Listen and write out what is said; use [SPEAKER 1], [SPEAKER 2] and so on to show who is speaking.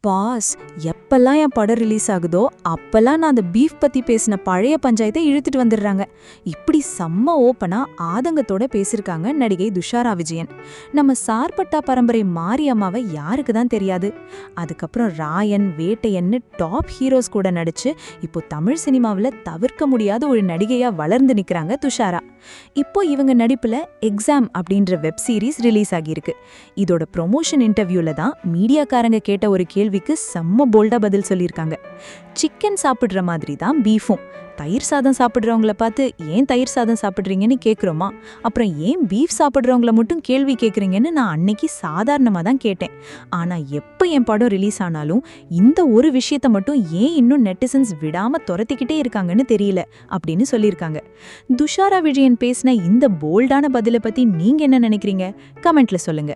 [SPEAKER 1] Pass, எப்பெல்லாம் என் படம் release ஆகுதோ அப்பெல்லாம் நான் அந்த பீஃப் பத்தி பேசின பழைய பஞ்சாயத்தை இழுத்துட்டு வந்துடுறாங்க. இப்படி செம்ம ஓப்பனா ஆதங்கத்தோட பேசியிருக்காங்க நடிகை துஷாரா விஜயன். நம்ம சார்பட்டா பரம்பரை மாரியம்மாவை யாருக்கு தான் தெரியாது. அதுக்கப்புறம் ராயன், வேட்டையன்னு டாப் ஹீரோஸ் கூட நடிச்சு இப்போ தமிழ் சினிமாவில் தவிர்க்க முடியாத ஒரு நடிகையா வளர்ந்து நிற்கிறாங்க துஷாரா. இப்போ இவங்க நடிப்புல எக்ஸாம் அப்படின்ற வெப் சீரிஸ் ரிலீஸ் ஆகியிருக்கு. இதோட ப்ரொமோஷன் இன்டர்வியூல தான் மீடியாக்காரங்க கேட்ட ஒரு கேள்விக்கு செம்ம போல்டா பதில் சொல்லியிருக்காங்க. சிக்கன் சாப்பிடுற மாதிரி தான் பீஃபும். தயிர் சாதம் சாப்பிட்றவங்கள பார்த்து ஏன் தயிர் சாதம் சாப்பிட்றீங்கன்னு கேட்குறோமா, அப்புறம் ஏன் பீஃப் சாப்பிட்றவங்கள மட்டும் கேள்வி கேட்குறீங்கன்னு நான் அன்னைக்கு சாதாரணமாக தான் கேட்டேன். ஆனால் எப்போ என் படம் ரிலீஸ் ஆனாலும் இந்த ஒரு விஷயத்தை மட்டும் ஏன் இன்னும் நெட்டிசன்ஸ் விடாம துரத்திக்கிட்டே இருக்காங்கன்னு தெரியல அப்படின்னு சொல்லியிருக்காங்க. துஷாரா விஜயன் பேசின இந்த போல்டான பதிலை பற்றி நீங்க என்ன நினைக்கிறீங்க? கமெண்ட்ல சொல்லுங்க.